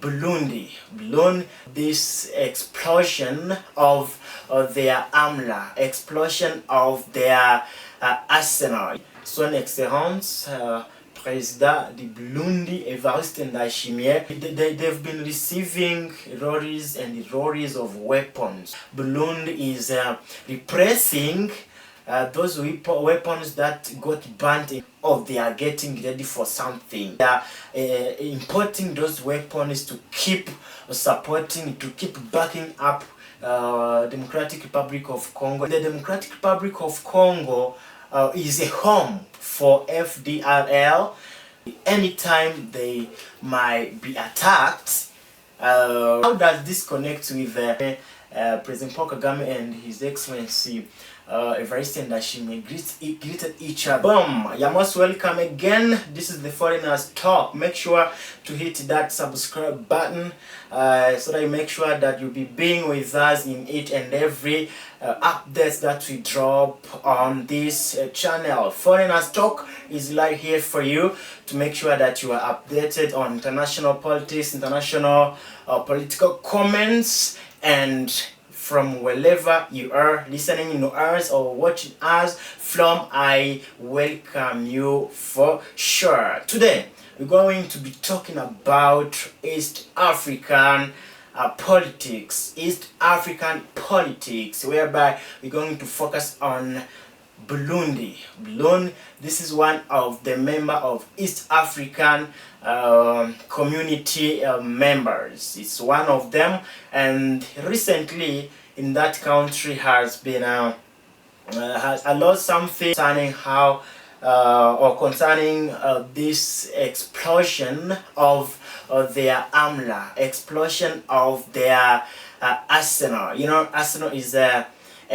Burundi. This explosion of their AMLA, explosion of their arsenal. Son Excellence Président du Burundi, Evariste Ndayishimiye, they've been receiving lorries and lorries of weapons. Burundi is repressing those weapons that got banned. They are getting ready for something. They are importing those weapons to keep supporting, to keep backing up Democratic Republic of Congo. The Democratic Republic of Congo is a home for FDLR. Anytime they might be attacked. How does this connect with President Paul Kagame and His Excellency Evariste Ndayishimiye greeted each other? Boom! You're most welcome again. This is the Foreigners Talk. Make sure to hit that subscribe button so that you make sure that you'll be being with us in each and every updates that we drop on this channel. Foreigners Talk is right here for you to make sure that you are updated on international politics, international political comments, and from wherever you are listening to us or watching us from, I welcome you for sure. Today we're going to be talking about East African politics, whereby we're going to focus on Burundi. This is one of the member of East African community members. It's one of them, and recently in that country has been has allowed something concerning how concerning this explosion of their AMLA, explosion of their arsenal. You know, arsenal is a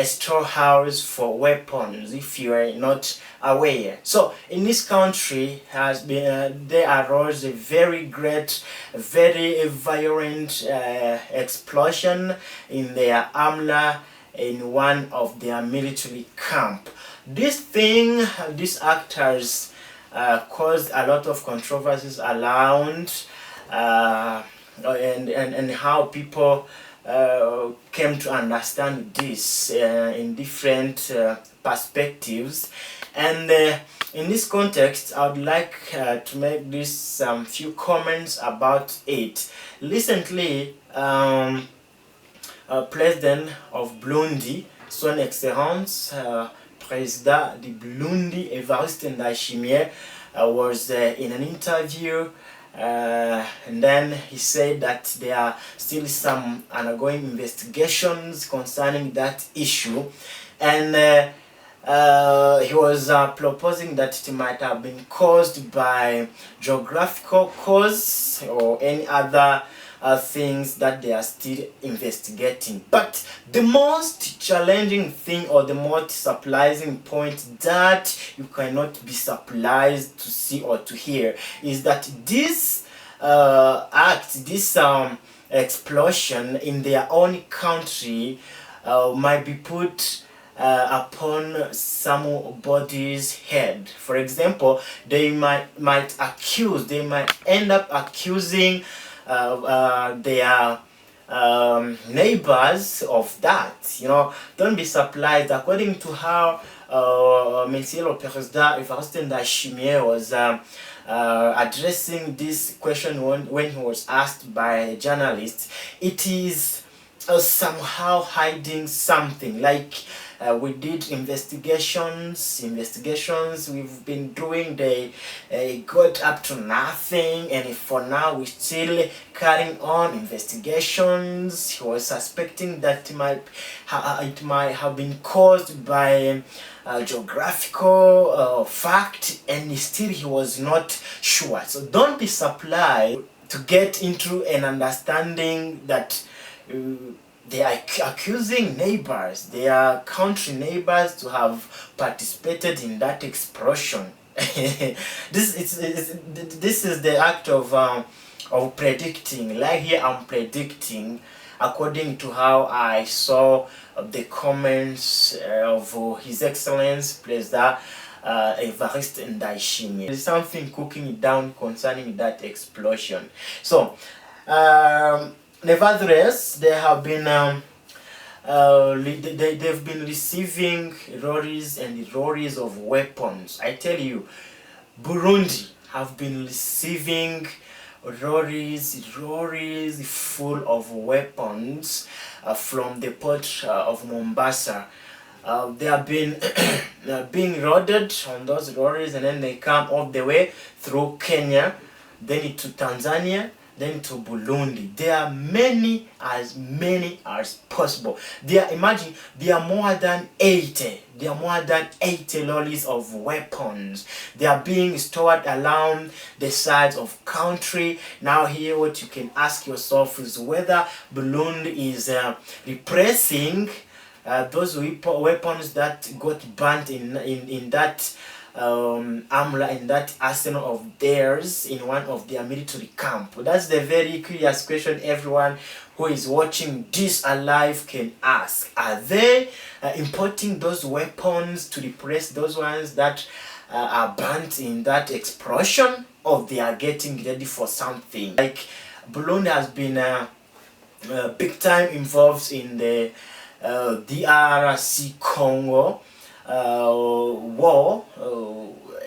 storehouse for weapons, if you are not aware. So in this country has been there arose a very great, very violent explosion in their AMLA in one of their military camp. This thing, these actors caused a lot of controversies around and how people came to understand this in different perspectives. And in this context, I would like to make this few comments about it. Recently, President of Burundi, Son Excellence Président du Burundi, Evariste Ndayishimiye, was in an interview. And then he said that there are still some ongoing investigations concerning that issue, and he was proposing that it might have been caused by geographical cause or any other things that they are still investigating. But the most challenging thing or the most surprising point that you cannot be surprised to see or to hear is that this this explosion in their own country might be put upon somebody's head. For example, they might end up accusing their neighbors of that. You know, don't be surprised. According to how Monsieur le Président Evariste Ndayishimiye was addressing this question when he was asked by a journalist, it is somehow hiding something. Like we did investigations we've been doing, they got up to nothing, and for now we're still carrying on investigations. He was suspecting that it might have been caused by geographical fact, and still he was not sure. So don't be surprised to get into an understanding that they are accusing neighbors, their country neighbors, to have participated in that explosion. This is the act of predicting. Like here, I'm predicting according to how I saw the comments of His Excellency President Evariste Ndayishimiye. There's something cooking down concerning that explosion. So Nevertheless, they have been they've been receiving lorries and lorries of weapons. I tell you, Burundi have been receiving lorries full of weapons from the port of Mombasa. They have been being loaded on those lorries, and then they come all the way through Kenya, then into Tanzania, then to Burundi. There are many as possible. Imagine, there are more than 80. There are more than 80 lorries of weapons. They are being stored around the sides of country. Now here, what you can ask yourself is whether Burundi is repressing those weapons that got burnt in that AMLA, in that arsenal of theirs in one of their military camp. That's the very curious question everyone who is watching this alive can ask. Are they importing those weapons to repress those ones that are burnt in that explosion, or they are getting ready for something? Like, Burundi has been big time involved in the DRC Congo war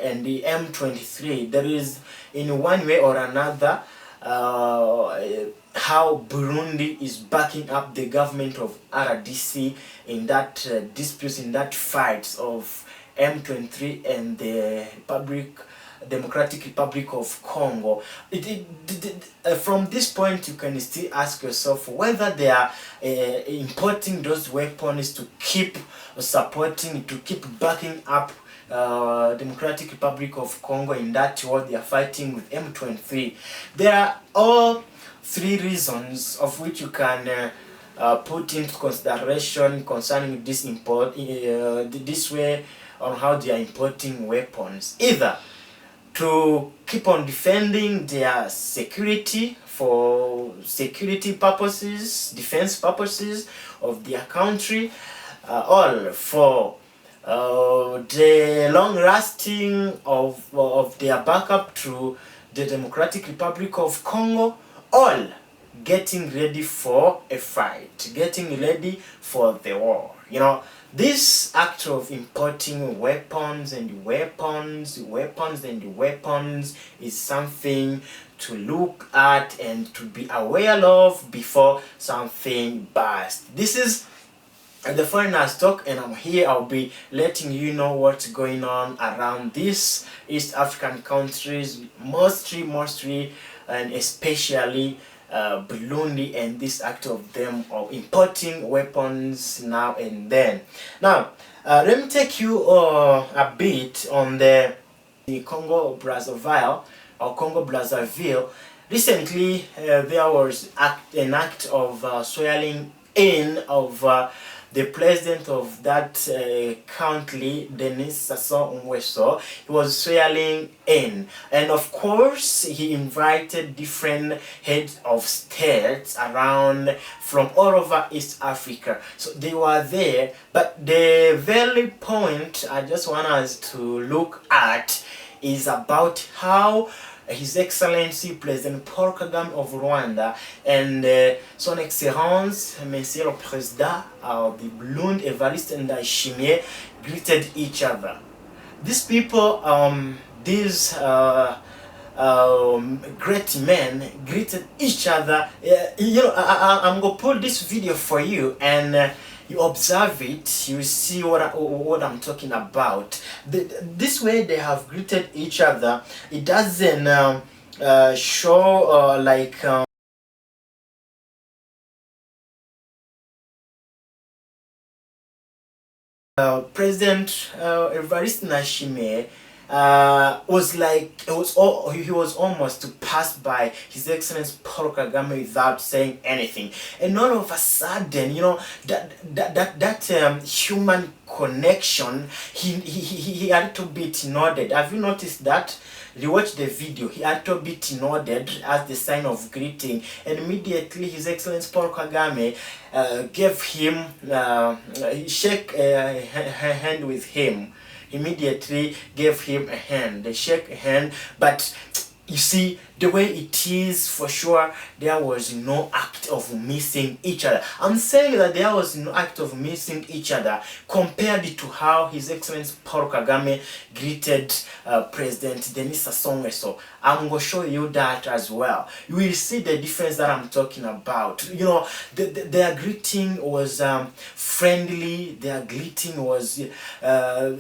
and the M23. There is, in one way or another, how Burundi is backing up the government of RDC in that disputes, in that fights of M23 and the Democratic Republic of Congo. From this point, you can still ask yourself whether they are importing those weapons to keep supporting, to keep backing up Democratic Republic of Congo in that war they are fighting with M23. There are all three reasons of which you can put into consideration concerning this this way on how they are importing weapons. Either to keep on defending their security for security purposes, defense purposes of their country, all for the long lasting of their backup to the Democratic Republic of Congo, all getting ready for a fight, getting ready for the war. You know, this act of importing weapons and weapons is something to look at and to be aware of before something bursts. This is the Foreigner's Talk, and I'm here. I'll be letting you know what's going on around these East African countries, mostly and especially Burundi, and this act of them of importing weapons now and then. Now, let me take you a bit on the Congo Brazzaville or Congo Brazzaville. Recently, there was an act of swearing in of the president of that country, Denis Sassou Nguesso. He was swearing in, and of course he invited different heads of states around from all over East Africa. So they were there, but the very point I just want us to look at is about how His Excellency President Paul Kagame of Rwanda and Son Excellence Monsieur le Président of the Burundi Evariste Ndayishimiye greeted each other. These people, these great men greeted each other. You know, I'm gonna put this video for you, and you observe it, you see what I'm talking about. This way they have greeted each other. It doesn't show like President Evariste Ndayishimiye was like, he was almost to pass by His Excellency Paul Kagame without saying anything, and all of a sudden, you know, that human connection, he a little bit nodded. Have you noticed that? You watch the video, he a little bit nodded as the sign of greeting, and immediately His Excellency Paul Kagame gave him shake her hand with him. Immediately gave him a hand. They shake a hand, but you see, the way it is, for sure, there was no act of missing each other. I'm saying that there was no act of missing each other compared to how His Excellency Paul Kagame greeted President Denis Sassou Nguesso. I'm going to show you that as well. You will see the difference that I'm talking about. You know, their greeting was friendly, their greeting was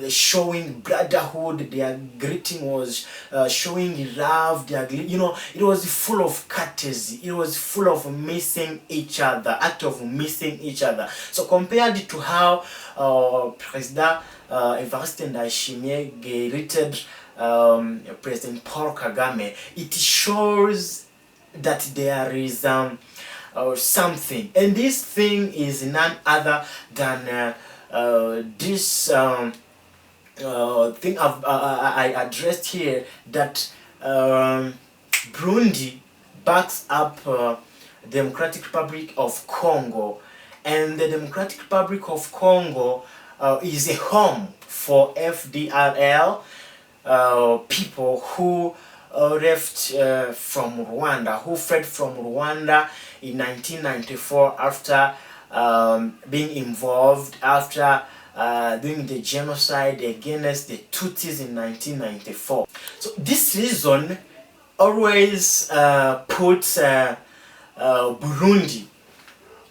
showing brotherhood, their greeting was showing love, you know, it was full of courtesy, it was full of missing each other, act of missing each other. So compared to how President Evariste Ndayishimiye greeted President Paul Kagame, it shows that there is something, and this thing is none other than this thing I addressed here, that Burundi backs up Democratic Republic of Congo, and the Democratic Republic of Congo is a home for FDLR people who left from Rwanda, who fled from Rwanda in 1994 after being involved, after doing the genocide against the Tutsis in 1994. So this reason always puts Burundi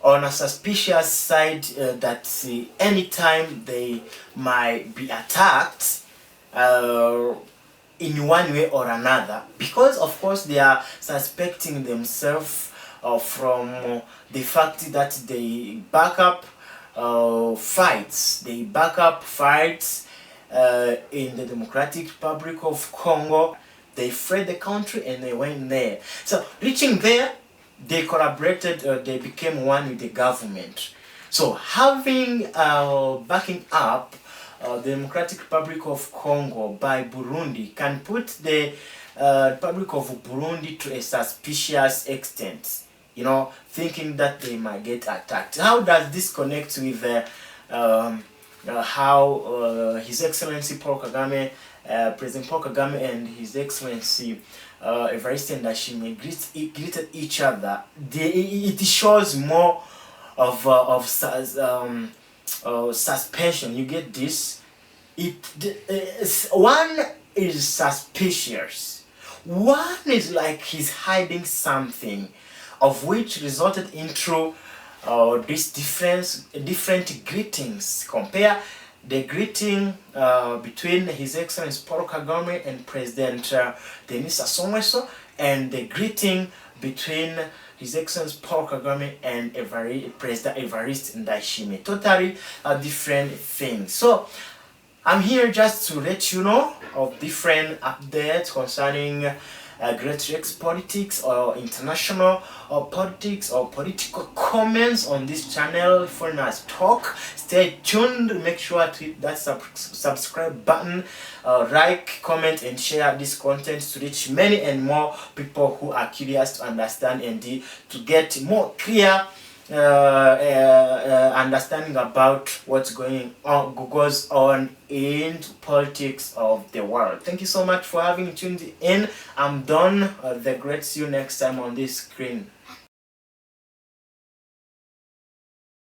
on a suspicious side, that anytime they might be attacked in one way or another, because of course they are suspecting themselves from the fact that they back up fights. They back up fights in the Democratic Republic of Congo. They fled the country and they went there. So reaching there, they collaborated, they became one with the government. So having backing up the Democratic Republic of Congo by Burundi can put the Republic of Burundi to a suspicious extent, you know, thinking that they might get attacked. How does this connect with how His Excellency Paul Kagame, President Paul Kagame and His Excellency Evariste Ndayishimiye greeted each other? It shows more of suspension. You get this? One is suspicious. One is like he's hiding something, of which resulted into these different greetings. Compare the greeting between His Excellency Paul Kagame and President Denis Sassou Nguesso, and the greeting between His Excellency Paul Kagame and President Evariste Ndayishimiye. Totally different things. So I'm here just to let you know of different updates concerning Great Rex politics or international politics or political comments on this channel, Foreigners Talk. Stay tuned. Make sure to hit that subscribe button, like, comment and share this content to reach many and more people who are curious to understand and to get more clear understanding about what's goes on in politics of the world. Thank you so much for having tuned in. I'm done. The great. See you next time on this screen.